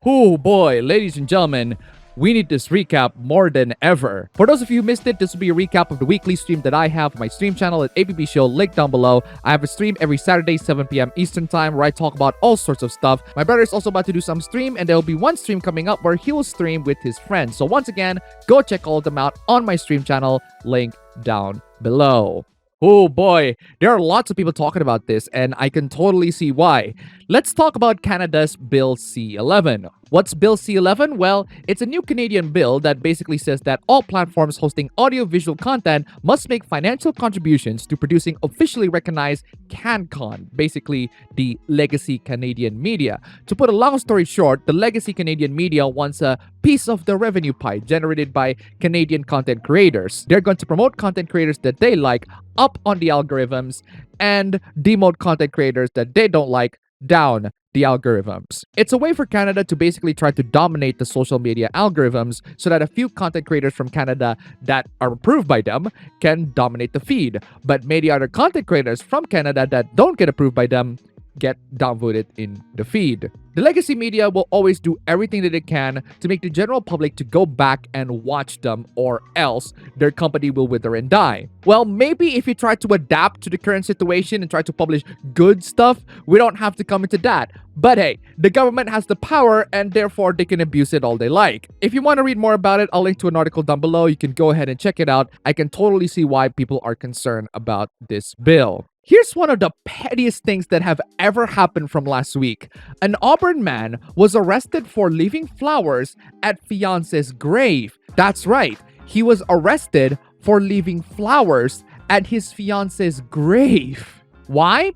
Oh boy, ladies and gentlemen, we need this recap more than ever. For those of you who missed it, this will be a recap of the weekly stream that I have on my stream channel at APB Show, link down below. I have a stream every Saturday, 7 p.m. Eastern Time, where I talk about all sorts of stuff. My brother is also about to do some stream, and there will be one stream coming up where he will stream with his friends. So once again, go check all of them out on my stream channel, link down below. Oh boy, there are lots of people talking about this, and I can totally see why. Let's talk about Canada's Bill C-11. What's Bill C-11? Well, it's a new Canadian bill that basically says that all platforms hosting audio-visual content must make financial contributions to producing officially recognized CanCon, basically the legacy Canadian media. To put a long story short, the legacy Canadian media wants a piece of the revenue pie generated by Canadian content creators. They're going to promote content creators that they like up on the algorithms and demote content creators that they don't like down the algorithms. It's a way for Canada to basically try to dominate the social media algorithms so that a few content creators from Canada that are approved by them can dominate the feed, but many other content creators from Canada that don't get approved by them get downvoted in the feed. The legacy media will always do everything that it can to make the general public to go back and watch them, or else their company will wither and die. Well, maybe if you try to adapt to the current situation and try to publish good stuff, we don't have to come into that. But hey, the government has the power and therefore they can abuse it all they like. If you want to read more about it, I'll link to an article down below. You can go ahead and check it out. I can totally see why people are concerned about this bill. Here's one of the pettiest things that have ever happened from last week. An Auburn man was arrested for leaving flowers at fiance's grave. That's right, he was arrested for leaving flowers at his fiance's grave. Why?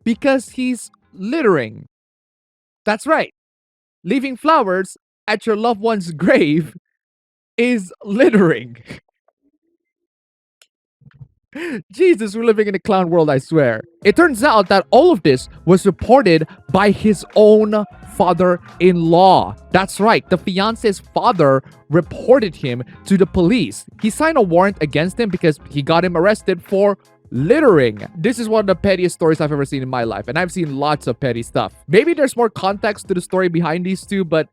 Because he's littering. That's right, leaving flowers at your loved one's grave is littering. Jesus, we're living in a clown world, I swear. It turns out that all of this was reported by his own father-in-law. That's right, the fiance's father reported him to the police. He signed a warrant against him because he got him arrested for littering. This is one of the pettiest stories I've ever seen in my life, and I've seen lots of petty stuff. Maybe there's more context to the story behind these two, but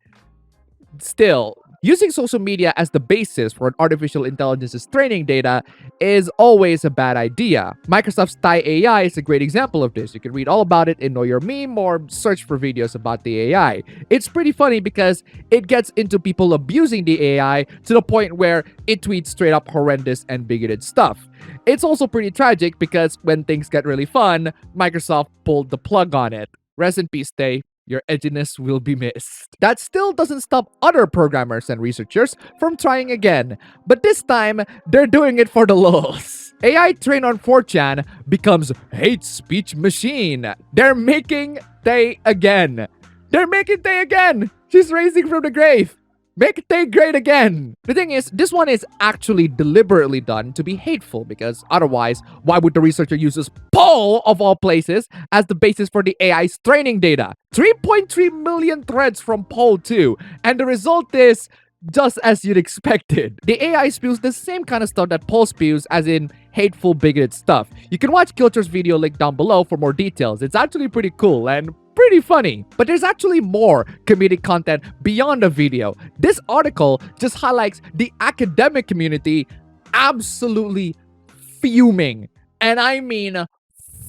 still, using social media as the basis for an artificial intelligence's training data is always a bad idea. Microsoft's Thai AI is a great example of this. You can read all about it in Know Your Meme or search for videos about the AI. It's pretty funny because it gets into people abusing the AI to the point where it tweets straight up horrendous and bigoted stuff. It's also pretty tragic because when things get really fun, Microsoft pulled the plug on it. Rest in peace, Tay. Your edginess will be missed. That still doesn't stop other programmers and researchers from trying again, but this time, they're doing it for the lulz. AI trained on 4chan becomes hate speech machine. They're making Tay again. They're making Tay again! She's raising from the grave. Make Tay great again! The thing is, this one is actually deliberately done to be hateful because otherwise, why would the researcher use this poll of all places as the basis for the AI's training data? 3.3 million threads from poll 2, and the result is just as you'd expected. The AI spews the same kind of stuff that poll spews, as in hateful, bigoted stuff. You can watch Kilcher's video linked down below for more details. It's actually pretty cool and pretty funny. But there's actually more comedic content beyond the video. This article just highlights the academic community absolutely fuming. And I mean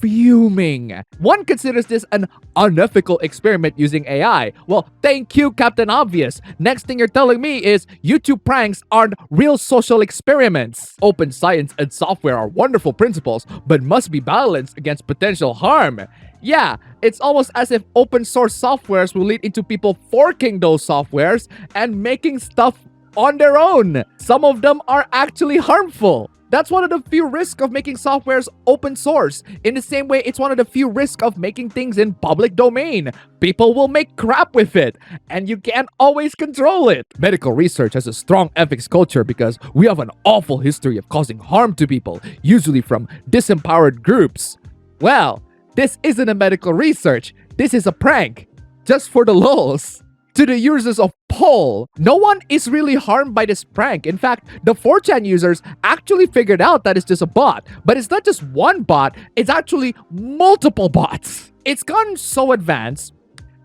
fuming. One considers this an unethical experiment using AI. Well, thank you, Captain Obvious. Next thing you're telling me is YouTube pranks aren't real social experiments. Open science and software are wonderful principles, but must be balanced against potential harm. Yeah, it's almost as if open source softwares will lead into people forking those softwares and making stuff on their own. Some of them are actually harmful. That's one of the few risks of making softwares open source. In the same way, it's one of the few risks of making things in public domain. People will make crap with it, and you can't always control it. Medical research has a strong ethics culture because we have an awful history of causing harm to people, usually from disempowered groups. Well, this isn't a medical research. This is a prank. Just for the lulz. To the users of poll, no one is really harmed by this prank. In fact, the 4chan users actually figured out that it's just a bot. But it's not just one bot, it's actually multiple bots. It's gotten so advanced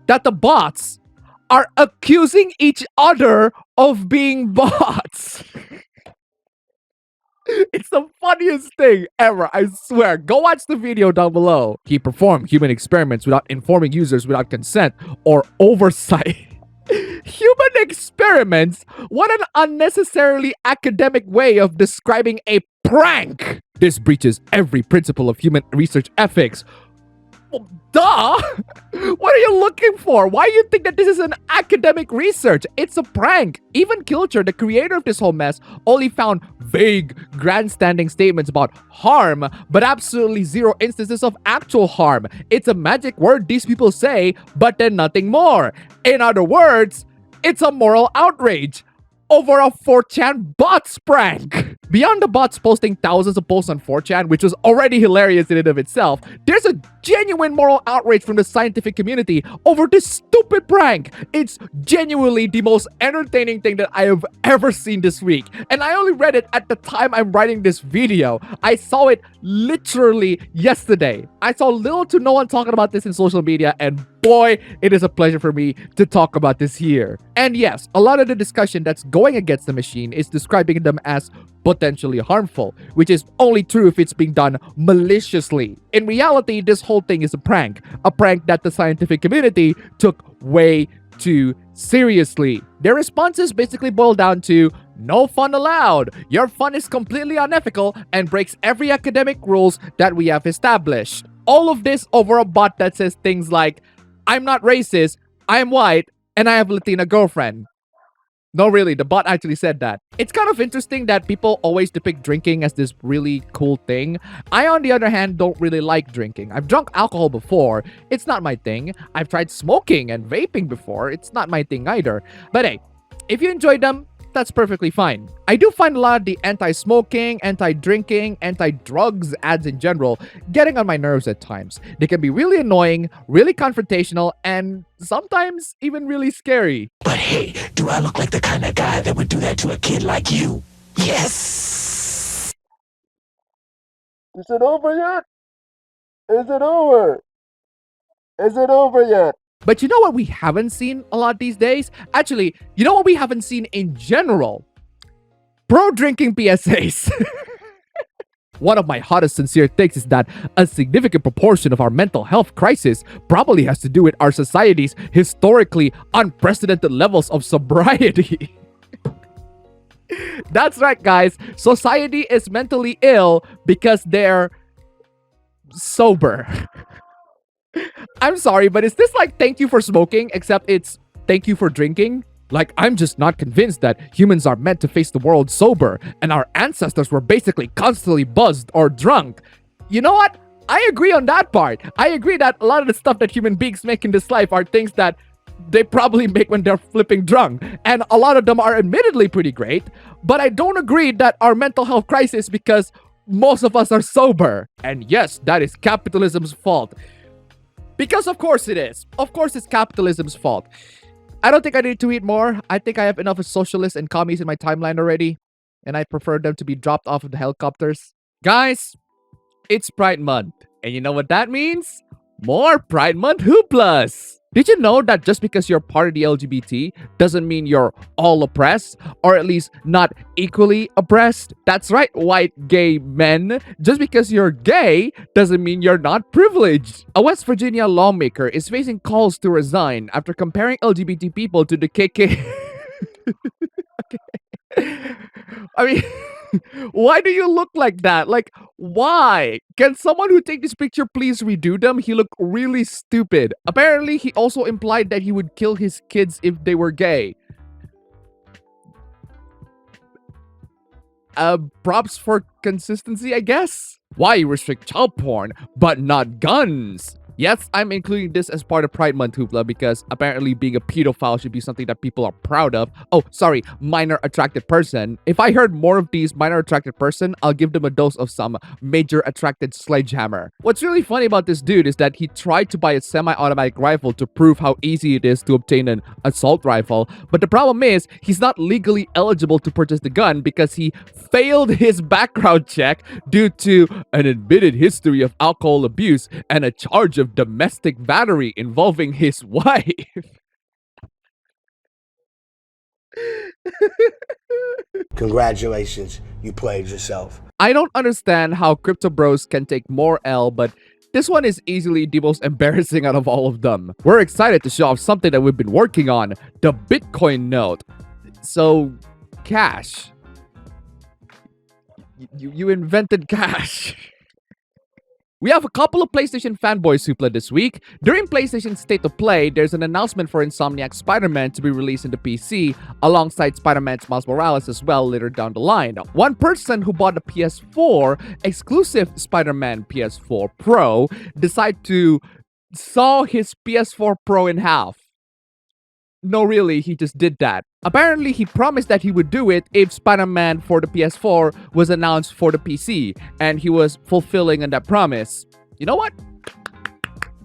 that the bots are accusing each other of being bots. It's the funniest thing ever, I swear. Go watch the video down below. He performed human experiments without informing users without consent or oversight. Human experiments? What an unnecessarily academic way of describing a prank! This breaches every principle of human research ethics. Well, duh! What are you looking for? Why do you think that this is an academic research? It's a prank. Even Kilcher, the creator of this whole mess, only found vague, grandstanding statements about harm, but absolutely zero instances of actual harm. It's a magic word these people say, but then nothing more. In other words, it's a moral outrage over a 4chan bots prank. Beyond the bots posting thousands of posts on 4chan, which was already hilarious in and of itself, there's a genuine moral outrage from the scientific community over this stupid prank. It's genuinely the most entertaining thing that I have ever seen this week. And I only read it at the time I'm writing this video. I saw it literally yesterday. I saw little to no one talking about this in social media, and boy, it is a pleasure for me to talk about this here. And yes, a lot of the discussion that's going against the machine is describing them as potentially harmful, which is only true if it's being done maliciously. In reality, this whole thing is a prank that the scientific community took way too seriously. Their responses basically boil down to no fun allowed. Your fun is completely unethical and breaks every academic rules that we have established. All of this over a bot that says things like, I'm not racist, I'm white, and I have a Latina girlfriend. No, really, the bot actually said that. It's kind of interesting that people always depict drinking as this really cool thing. I, on the other hand, don't really like drinking. I've drunk alcohol before. It's not my thing. I've tried smoking and vaping before. It's not my thing either. But hey, if you enjoy them, that's perfectly fine. I do find a lot of the anti-smoking, anti-drinking, anti-drugs ads in general getting on my nerves at times. They can be really annoying, really confrontational, and sometimes even really scary. But hey, do I look like the kind of guy that would do that to a kid like you? Yes! Is it over yet? Is it over? Is it over yet? But you know what we haven't seen a lot these days? Actually, you know what we haven't seen in general? Pro-drinking PSAs. One of my hottest sincere takes is that a significant proportion of our mental health crisis probably has to do with our society's historically unprecedented levels of sobriety. That's right, guys. Society is mentally ill because they're sober. I'm sorry, but is this like thank you for smoking, except it's thank you for drinking? Like, I'm just not convinced that humans are meant to face the world sober, and our ancestors were basically constantly buzzed or drunk. You know what? I agree on that part. I agree that a lot of the stuff that human beings make in this life are things that they probably make when they're flipping drunk. And a lot of them are admittedly pretty great, but I don't agree that our mental health crisis because most of us are sober. And yes, that is capitalism's fault. Because of course it is. Of course it's capitalism's fault. I don't think I need to eat more. I think I have enough of socialists and commies in my timeline already. And I prefer them to be dropped off of the helicopters. Guys, it's Pride Month. And you know what that means? More Pride Month Hooplas! Did you know that just because you're part of the LGBT doesn't mean you're all oppressed, or at least not equally oppressed? That's right, white gay men. Just because you're gay doesn't mean you're not privileged. A West Virginia lawmaker is facing calls to resign after comparing LGBT people to the KK. Okay. I mean, why do you look like that? Like, why? Can someone who take this picture please redo them? He looked really stupid. Apparently, he also implied that he would kill his kids if they were gay. Props for consistency, I guess? Why restrict child porn, but not guns? Yes, I'm including this as part of Pride Month Hoopla because apparently being a pedophile should be something that people are proud of. Oh, sorry, minor attracted person. If I heard more of these minor attracted person, I'll give them a dose of some major attracted sledgehammer. What's really funny about this dude is that he tried to buy a semi-automatic rifle to prove how easy it is to obtain an assault rifle. But the problem is, he's not legally eligible to purchase the gun because he failed his background check due to an admitted history of alcohol abuse and a charge of domestic battery involving his wife. Congratulations, you played yourself. I don't understand how crypto bros can take more L, but this one is easily the most embarrassing out of all of them. We're excited to show off something that we've been working on, the Bitcoin note. So, cash. You invented cash. We have a couple of PlayStation fanboys Hoopla this week. During PlayStation State of Play, there's an announcement for Insomniac Spider-Man to be released in the PC, alongside Spider-Man's Miles Morales as well later down the line. One person who bought the PS4 exclusive Spider-Man PS4 Pro decided to saw his PS4 Pro in half. No, really, he just did that. Apparently, he promised that he would do it if Spider-Man for the PS4 was announced for the PC, and he was fulfilling on that promise. You know what?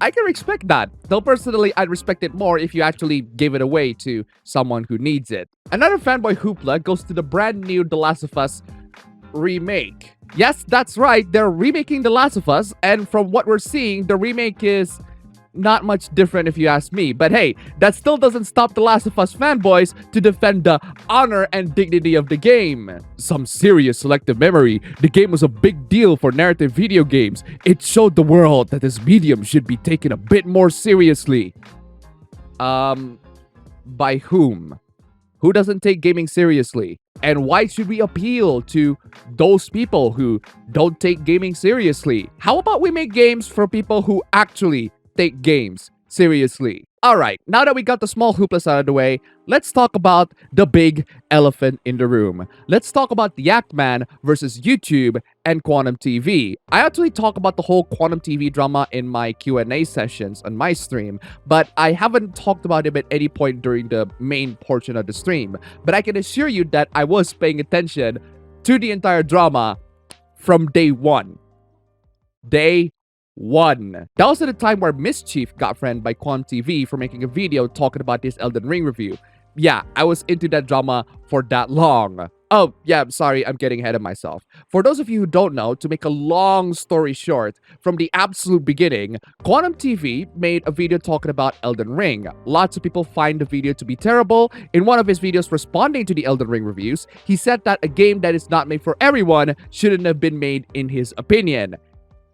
I can respect that. Though personally, I'd respect it more if you actually gave it away to someone who needs it. Another fanboy Hoopla goes to the brand new The Last of Us remake. Yes, that's right, they're remaking The Last of Us, and from what we're seeing, the remake is not much different if you ask me. But hey, that still doesn't stop The Last of Us fanboys to defend the honor and dignity of the game. Some serious selective memory. The game was a big deal for narrative video games. It showed the world that this medium should be taken a bit more seriously. By whom? Who doesn't take gaming seriously? And why should we appeal to those people who don't take gaming seriously? How about we make games for people who actually take games seriously? Alright, now that we got the small hooplas out of the way, let's talk about the big elephant in the room. Let's talk about the Act-Man versus YouTube and QuantumTV. I actually talk about the whole QuantumTV drama in my Q&A sessions on my stream, but I haven't talked about it at any point during the main portion of the stream. But I can assure you that I was paying attention to the entire drama from day one. Day one. That was at a time where Mischief got friended by QuantumTV for making a video talking about this Elden Ring review. Yeah, I was into that drama for that long. Oh, yeah, I'm sorry, I'm getting ahead of myself. For those of you who don't know, to make a long story short, from the absolute beginning, QuantumTV made a video talking about Elden Ring. Lots of people find the video to be terrible. In one of his videos responding to the Elden Ring reviews, he said that a game that is not made for everyone shouldn't have been made in his opinion.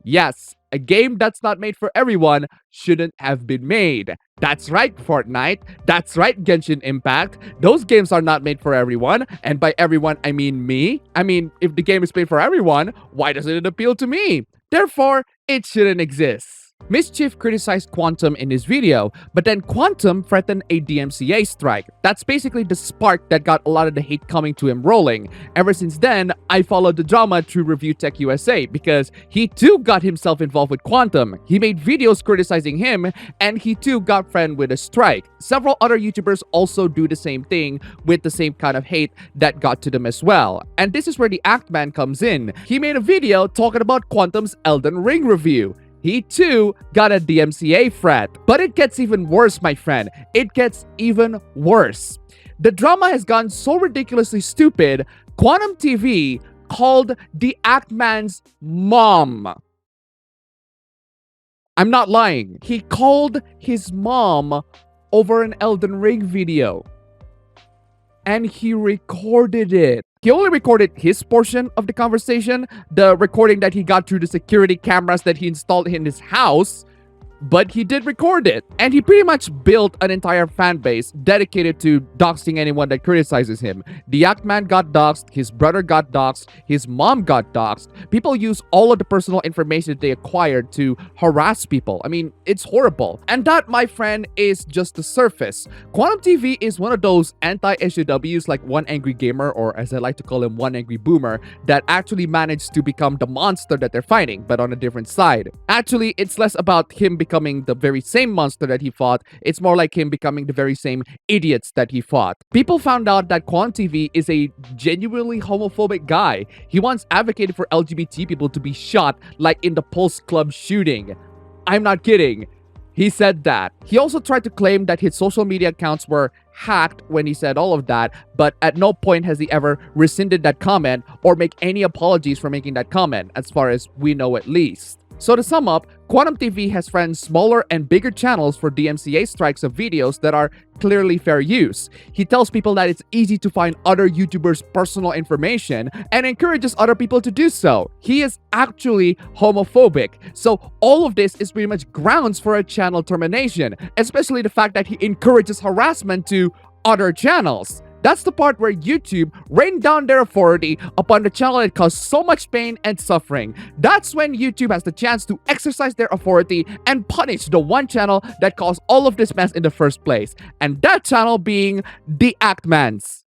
Yes, a game that's not made for everyone shouldn't have been made. That's right, Fortnite. That's right, Genshin Impact. Those games are not made for everyone. And by everyone, I mean me. I mean, if the game is made for everyone, why doesn't it appeal to me? Therefore, it shouldn't exist. Mischief criticized Quantum in his video, but then Quantum threatened a DMCA strike. That's basically the spark that got a lot of the hate coming to him rolling. Ever since then, I followed the drama through Review Tech USA because he too got himself involved with Quantum. He made videos criticizing him, and he too got friended with a strike. Several other YouTubers also do the same thing with the same kind of hate that got to them as well. And this is where the Act-Man comes in. He made a video talking about Quantum's Elden Ring review. He too got a DMCA threat. But it gets even worse, my friend. It gets even worse. The drama has gone so ridiculously stupid, QuantumTV called the Act-Man's mom. I'm not lying. He called his mom over an Elden Ring video. And he recorded it. He only recorded his portion of the conversation, the recording that he got through the security cameras that he installed in his house, but he did record it. And he pretty much built an entire fan base dedicated to doxing anyone that criticizes him. The Act-Man got doxed, his brother got doxed, his mom got doxed. People use all of the personal information that they acquired to harass people. I mean, it's horrible. And that, my friend, is just the surface. QuantumTV is one of those anti-SJWs like One Angry Gamer, or as I like to call him, One Angry Boomer, that actually managed to become the monster that they're fighting, but on a different side. Actually, it's less about him becoming the very same monster that he fought. It's more like him becoming the very same idiots that he fought. People found out that QuantumTV is a genuinely homophobic guy. He once advocated for LGBT people to be shot like in the Pulse Club shooting. I'm not kidding. He said that. He also tried to claim that his social media accounts were hacked when he said all of that, but at no point has he ever rescinded that comment or make any apologies for making that comment, as far as we know at least. So to sum up, QuantumTV has friends smaller and bigger channels for DMCA strikes of videos that are clearly fair use. He tells people that it's easy to find other YouTubers' personal information and encourages other people to do so. He is actually homophobic. So all of this is pretty much grounds for a channel termination, especially the fact that he encourages harassment to other channels. That's the part where YouTube rained down their authority upon the channel that caused so much pain and suffering. That's when YouTube has the chance to exercise their authority and punish the one channel that caused all of this mess in the first place. And that channel being the Actmans.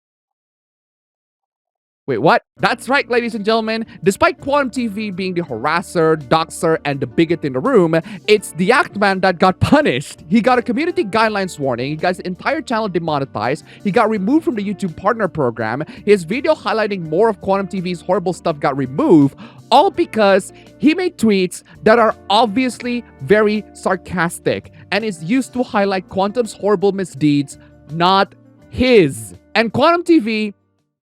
Wait, what? That's right, ladies and gentlemen. Despite QuantumTV being the harasser, doxer, and the bigot in the room, it's the Actman that got punished. He got a community guidelines warning, he got his entire channel demonetized, he got removed from the YouTube partner program, his video highlighting more of QuantumTV's horrible stuff got removed, all because he made tweets that are obviously very sarcastic and is used to highlight Quantum's horrible misdeeds, not his. And QuantumTV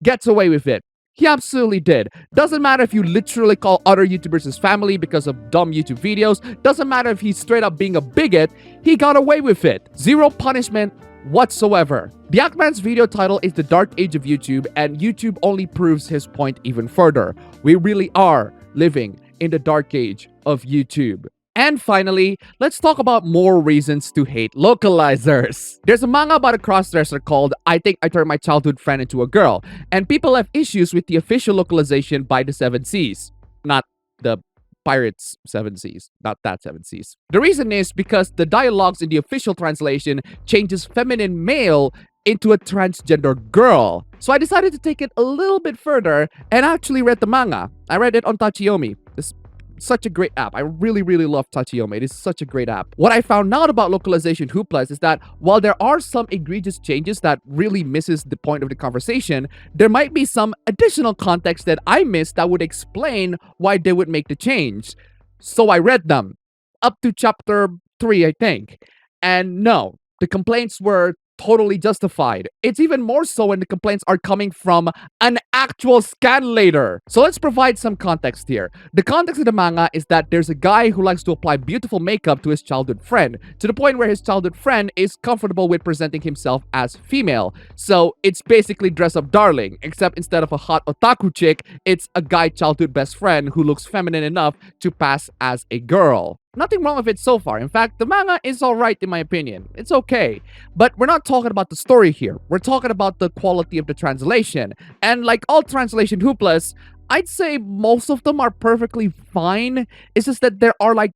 gets away with it. He absolutely did. Doesn't matter if you literally call other YouTubers his family because of dumb YouTube videos. Doesn't matter if he's straight up being a bigot. He got away with it. Zero punishment whatsoever. The Actman's video title is The Dark Age of YouTube, and YouTube only proves his point even further. We really are living in the dark age of YouTube. And finally, let's talk about more reasons to hate localizers. There's a manga about a crossdresser called I Think I Turned My Childhood Friend Into a Girl, and people have issues with the official localization by the 7 Seas. Not the Pirates 7 Seas, not that 7 Seas. The reason is because the dialogues in the official translation changes feminine male into a transgender girl. So I decided to take it a little bit further and actually read the manga. I read it on Tachiyomi. This such a great app. I really love Tachiyomi. It is such a great app. What I found out about localization Hooplas is that while there are some egregious changes that really misses the point of the conversation, there might be some additional context that I missed that would explain why they would make the change. So I read them up to chapter 3, I think. And no, the complaints were totally justified. It's even more so when the complaints are coming from an actual scanlator. So let's provide some context here. The context of the manga is that there's a guy who likes to apply beautiful makeup to his childhood friend, to the point where his childhood friend is comfortable with presenting himself as female. So it's basically Dress Up Darling, except instead of a hot otaku chick, it's a guy childhood best friend who looks feminine enough to pass as a girl. Nothing wrong with it so far. In fact, the manga is alright in my opinion. It's okay. But we're not talking about the story here. We're talking about the quality of the translation. And like all translation hooplas, I'd say most of them are perfectly fine. It's just that there are like...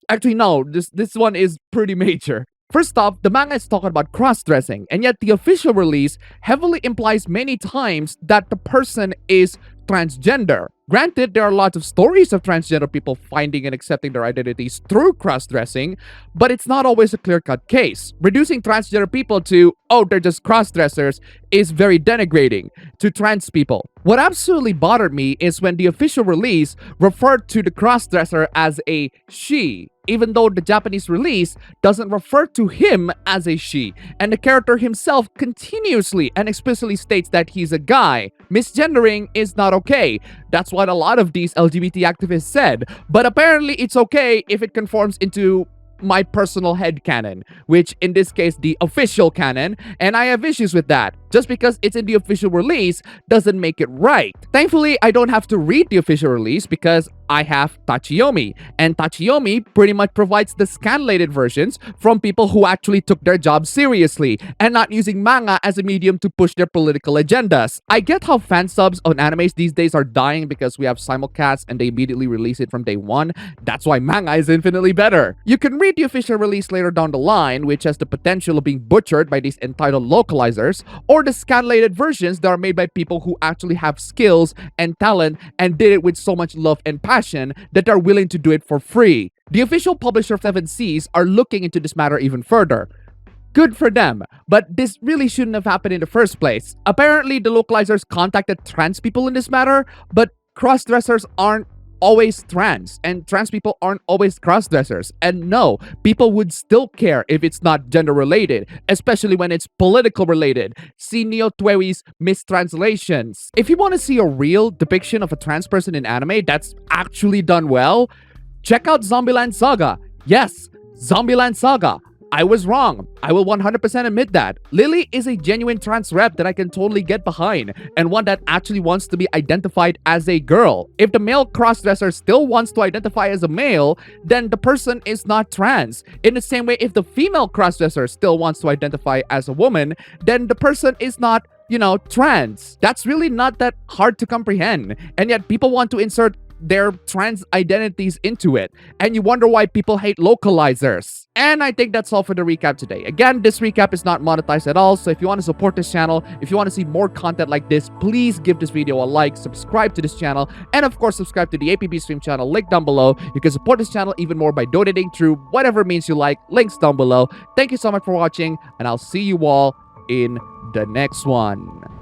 Actually, no. This one is pretty major. First off, the manga is talking about cross-dressing, and yet the official release heavily implies many times that the person is transgender. Granted, there are lots of stories of transgender people finding and accepting their identities through cross-dressing, but it's not always a clear-cut case. Reducing transgender people to, oh, they're just cross-dressers is very denigrating to trans people. What absolutely bothered me is when the official release referred to the cross-dresser as a she, even though the Japanese release doesn't refer to him as a she, and the character himself continuously and explicitly states that he's a guy. Misgendering is not okay. That's what a lot of these LGBT activists said, but apparently it's okay if it conforms into my personal headcanon, which in this case the official canon, and I have issues with that. Just because it's in the official release doesn't make it right. Thankfully, I don't have to read the official release because I have Tachiyomi, and Tachiyomi pretty much provides the scanlated versions from people who actually took their job seriously and not using manga as a medium to push their political agendas. I get how fan subs on animes these days are dying because we have simulcasts and they immediately release it from day one. That's why manga is infinitely better. You can read the official release later down the line, which has the potential of being butchered by these entitled localizers, or the scanlated versions that are made by people who actually have skills and talent and did it with so much love and passion that they're willing to do it for free. The official publisher of 7 Seas are looking into this matter even further. Good for them, but this really shouldn't have happened in the first place. Apparently, the localizers contacted trans people in this matter, but cross-dressers aren't always trans, and trans people aren't always cross-dressers. And no, people would still care if it's not gender-related, especially when it's political-related. See Neo Twewi's mistranslations. If you want to see a real depiction of a trans person in anime that's actually done well, Check out Zombieland Saga. Yes, Zombieland Saga. I was wrong. I will 100% admit that. Lily is a genuine trans rep that I can totally get behind, and one that actually wants to be identified as a girl. If the male crossdresser still wants to identify as a male, then the person is not trans. In the same way, if the female crossdresser still wants to identify as a woman, then the person is not, trans. That's really not that hard to comprehend. And yet people want to insert their trans identities into it, and you wonder why people hate localizers. And I think that's all for the recap today. Again, this recap is not monetized at all, so if you want to support this channel, if you want to see more content like this, please give this video a like, subscribe to this channel, and of course subscribe to the APB stream channel, link down below. You can support this channel even more by donating through whatever means you like, links down below. Thank you so much for watching, and I'll see you all in the next one.